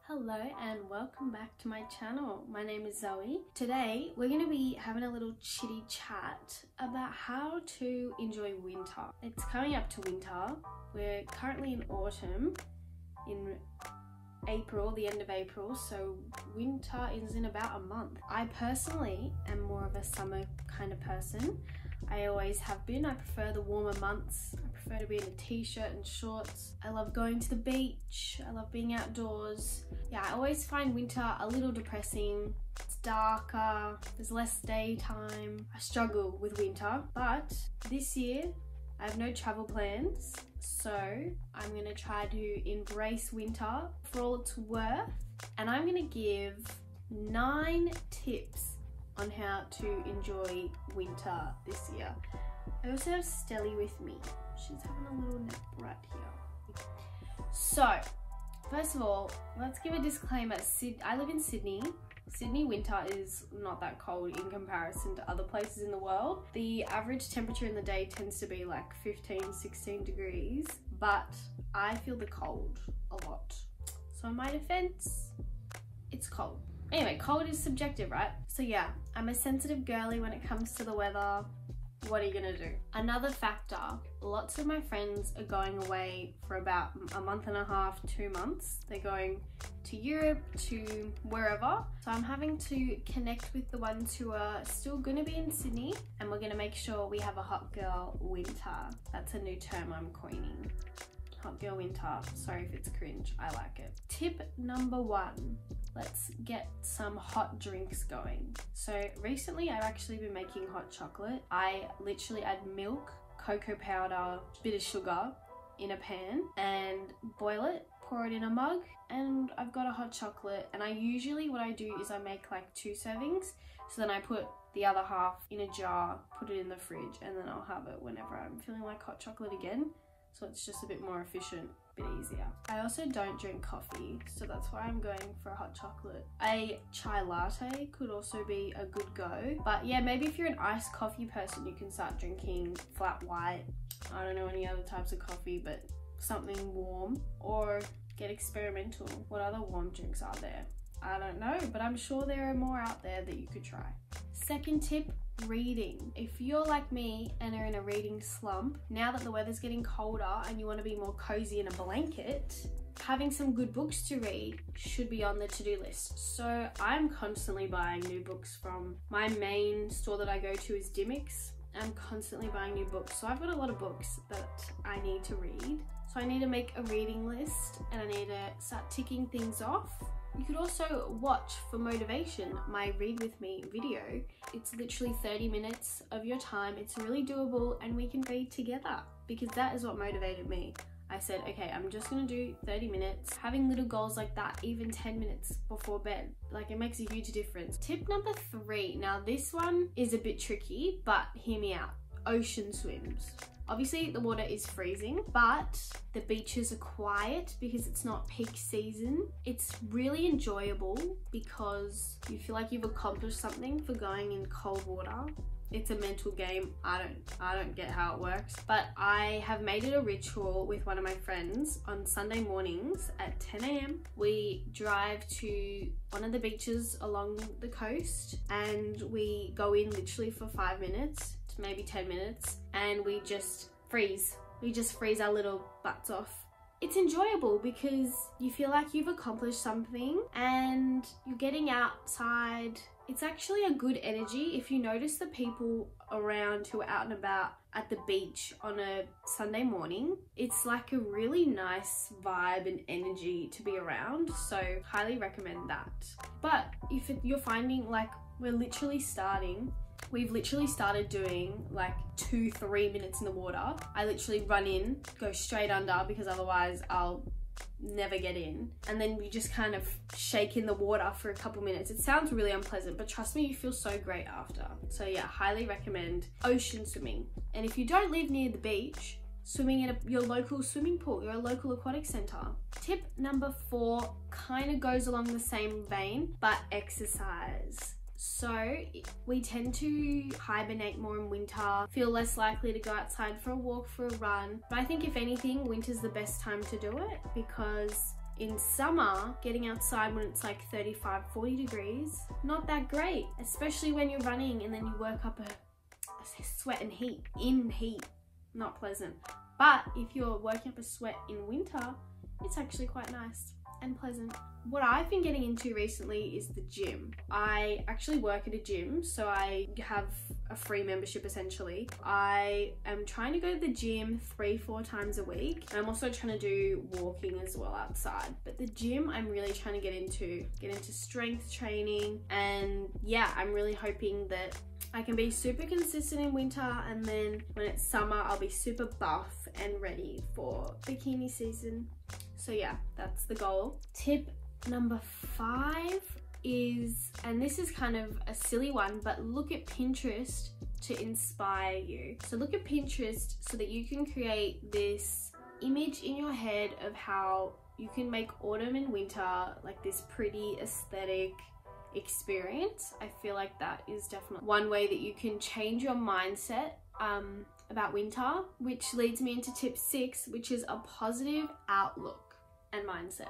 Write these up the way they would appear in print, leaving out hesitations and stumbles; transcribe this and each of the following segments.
Hello and welcome back to my channel. My name is Zoe. Today we're going to be having a little chitty chat about how to enjoy winter. It's coming up to winter. We're currently in autumn, in April, the end of April, so winter is in about a month. I personally am more of a summer kind of person. I always have been. I prefer the warmer months. I prefer to be in a t-shirt and shorts. I love going to the beach. I love being outdoors. Yeah, I always find winter a little depressing. It's darker, there's less daytime. I struggle with winter, but this year I have no travel plans, so I'm gonna try to embrace winter for all it's worth, and I'm gonna give 9 tips on how to enjoy winter this year. I also have Stelly with me. She's having a little nap right here. So, first of all, let's give a disclaimer. I live in Sydney. Sydney winter is not that cold in comparison to other places in the world. The average temperature in the day tends to be like 15, 16 degrees, but I feel the cold a lot. So in my defense, it's cold. Anyway, cold is subjective, right? So yeah, I'm a sensitive girly when it comes to the weather. What are you gonna do? Another factor, lots of my friends are going away for about a month and a half, 2 months. They're going to Europe, to wherever. So I'm having to connect with the ones who are still gonna be in Sydney, and we're gonna make sure we have a hot girl winter. That's a new term I'm coining. Hot girl winter. Sorry if it's cringe, I like it. Tip number 1. Let's get some hot drinks going. So recently I've actually been making hot chocolate. I literally add milk, cocoa powder, bit of sugar in a pan and boil it, pour it in a mug, and I've got a hot chocolate. And what I do is I make like 2 servings. So then I put the other half in a jar, put it in the fridge, and then I'll have it whenever I'm feeling like hot chocolate again. So it's just a bit more efficient, a bit easier. I also don't drink coffee, so that's why I'm going for a hot chocolate. A chai latte could also be a good go. But yeah, maybe if you're an iced coffee person, you can start drinking flat white. I don't know any other types of coffee, but something warm, or get experimental. What other warm drinks are there? I don't know, but I'm sure there are more out there that you could try. Second tip, reading. If you're like me and are in a reading slump, now that the weather's getting colder and you want to be more cozy in a blanket, having some good books to read should be on the to-do list. So I'm constantly buying new books from my main store that I go to is Dimmicks. I'm constantly buying new books. So I've got a lot of books that I need to read. So I need to make a reading list and I need to start ticking things off. You could also watch for motivation my Read With Me video. It's literally 30 minutes of your time. It's really doable and we can read together, because that is what motivated me. I said, okay, I'm just gonna do 30 minutes. Having little goals like that, even 10 minutes before bed, like it makes a huge difference. Tip number 3. Now this one is a bit tricky, but hear me out. Ocean swims. Obviously the water is freezing, but the beaches are quiet because it's not peak season. It's really enjoyable because you feel like you've accomplished something for going in cold water. It's a mental game. I don't get how it works, but I have made it a ritual with one of my friends. On Sunday mornings at 10 AM, we drive to one of the beaches along the coast and we go in literally for 5 minutes to maybe 10 minutes and we just freeze. We just freeze our little butts off. It's enjoyable because you feel like you've accomplished something and you're getting outside. It's actually a good energy. If you notice the people around who are out and about at the beach on a Sunday morning, it's like a really nice vibe and energy to be around. So highly recommend that. But if you're finding like we've literally started doing like 2-3 minutes in the water. I literally run in, go straight under because otherwise I'll never get in, and then you just kind of shake in the water for a couple minutes. It sounds really unpleasant, but trust me, you feel so great after. So yeah, highly recommend ocean swimming. And if you don't live near the beach, swimming in your local swimming pool, your local aquatic center. Tip number 4 kind of goes along the same vein, but exercise. So we tend to hibernate more in winter, feel less likely to go outside for a walk, for a run. But I think if anything, winter's the best time to do it because In summer, getting outside when it's like 35, 40 degrees, not that great, especially when you're running and then you work up a sweat and heat, not pleasant. But if you're working up a sweat in winter, it's actually quite nice and pleasant. What I've been getting into recently is the gym. I actually work at a gym, so I have a free membership essentially. I am trying to go to the gym 3-4 times a week. I'm also trying to do walking as well outside. But the gym I'm really trying to get into strength training, and yeah, I'm really hoping that I can be super consistent in winter, and then when it's summer, I'll be super buff and ready for bikini season. So yeah, that's the goal. Tip number 5 is, and this is kind of a silly one, but look at Pinterest to inspire you. So look at Pinterest so that you can create this image in your head of how you can make autumn and winter like this pretty aesthetic experience. I feel like that is definitely one way that you can change your mindset about winter, which leads me into tip 6, which is a positive outlook and mindset.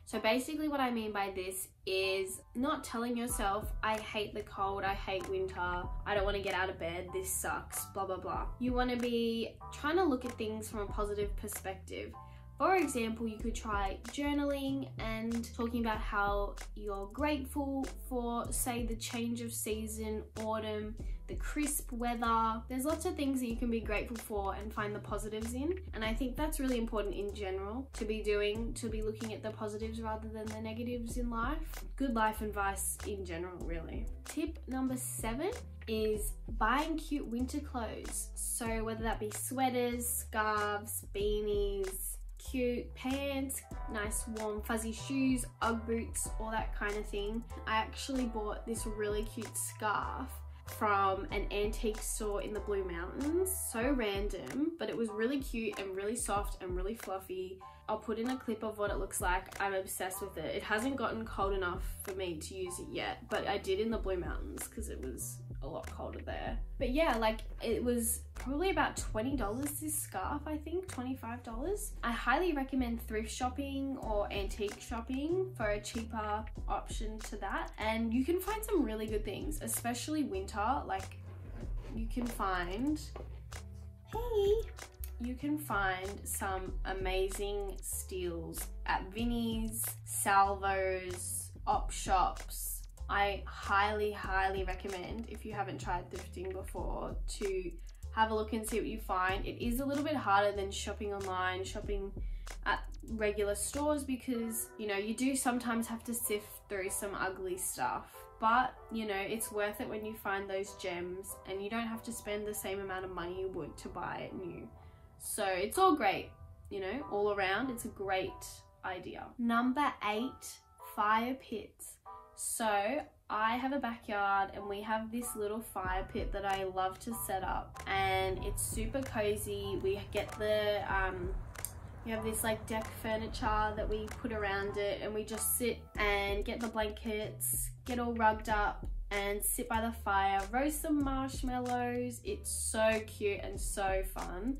So basically what I mean by this is not telling yourself, I hate the cold, I hate winter, I don't want to get out of bed, this sucks, blah, blah, blah. You want to be trying to look at things from a positive perspective. For example, you could try journaling and talking about how you're grateful for, say, the change of season, autumn, the crisp weather. There's lots of things that you can be grateful for and find the positives in. And I think that's really important in general to be looking at the positives rather than the negatives in life. Good life advice in general, really. Tip number 7 is buying cute winter clothes. So whether that be sweaters, scarves, beanies, cute pants, nice warm fuzzy shoes, Ugg boots, all that kind of thing. I actually bought this really cute scarf from an antique store in the Blue Mountains. So random, but it was really cute and really soft and really fluffy. I'll put in a clip of what it looks like. I'm obsessed with it. It hasn't gotten cold enough for me to use it yet, but I did in the Blue Mountains because it was a lot colder there. But yeah, like it was probably about $20 this scarf, I think, $25. I highly recommend thrift shopping or antique shopping for a cheaper option to that. And you can find some really good things, especially winter. Like you can find, you can find some amazing steals at Vinnie's, Salvos, op shops. I highly, highly recommend, if you haven't tried thrifting before, to have a look and see what you find. It is a little bit harder than shopping online, shopping at regular stores, because, you know, you do sometimes have to sift through some ugly stuff. But, you know, it's worth it when you find those gems and you don't have to spend the same amount of money you would to buy it new. So it's all great, you know, all around. It's a great idea. Number 8, fire pits. So I have a backyard and we have this little fire pit that I love to set up, and it's super cozy. We get the, we have this like deck furniture that we put around it, and we just sit and get the blankets, get all rugged up and sit by the fire, roast some marshmallows. It's so cute and so fun.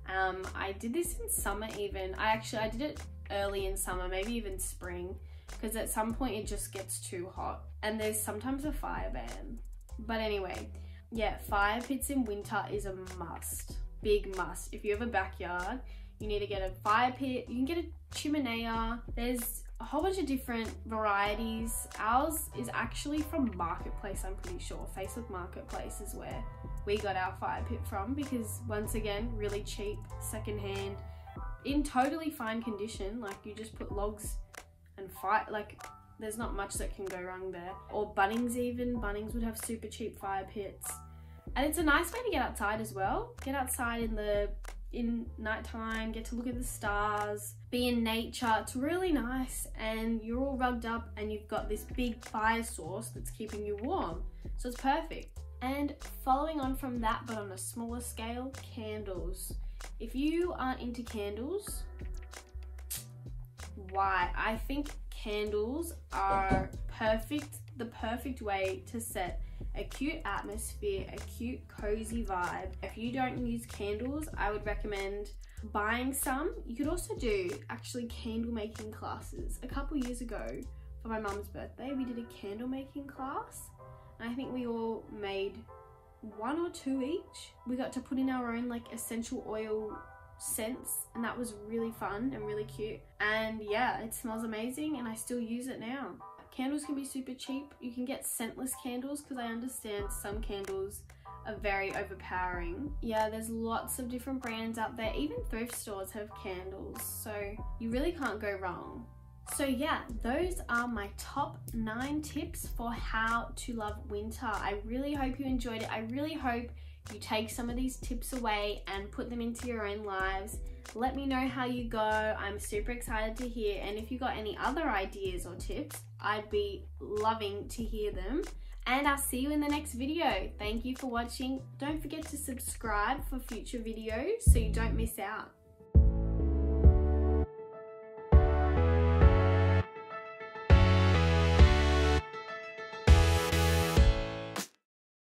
I did this in summer even. I did it early in summer, maybe even spring, because at some point it just gets too hot and there's sometimes a fire ban. But anyway, yeah, fire pits in winter is a must, big must. If you have a backyard, you need to get a fire pit. You can get a chimenea. There's a whole bunch of different varieties. Ours is actually from Marketplace, I'm pretty sure. Facebook Marketplace is where we got our fire pit from, because once again, really cheap, secondhand, in totally fine condition. Like you just put logs and fire, like there's not much that can go wrong there. Or Bunnings even, Bunnings would have super cheap fire pits. And it's a nice way to get outside as well. Get outside in nighttime, get to look at the stars, be in nature. It's really nice, and you're all rugged up and you've got this big fire source that's keeping you warm. So it's perfect. And following on from that, but on a smaller scale, candles. If you aren't into candles, why? I think candles are the perfect way to set a cute atmosphere, a cute cozy vibe. If you don't use candles, I would recommend buying some. You could also do actually candle making classes. A couple years ago for my mum's birthday, we did a candle making class. And I think we all made 1 or 2 each. We got to put in our own like essential oil scents, and that was really fun and really cute. And yeah, it smells amazing and I still use it now. Candles can be super cheap. You can get scentless candles because I understand some candles are very overpowering. Yeah, there's lots of different brands out there. Even thrift stores have candles, so you really can't go wrong. So yeah, those are my top 9 tips for how to love winter. I really hope you enjoyed it. I really hope you take some of these tips away and put them into your own lives. Let me know how you go. I'm super excited to hear. And if you got any other ideas or tips, I'd be loving to hear them. And I'll see you in the next video. Thank you for watching. Don't forget to subscribe for future videos so you don't miss out.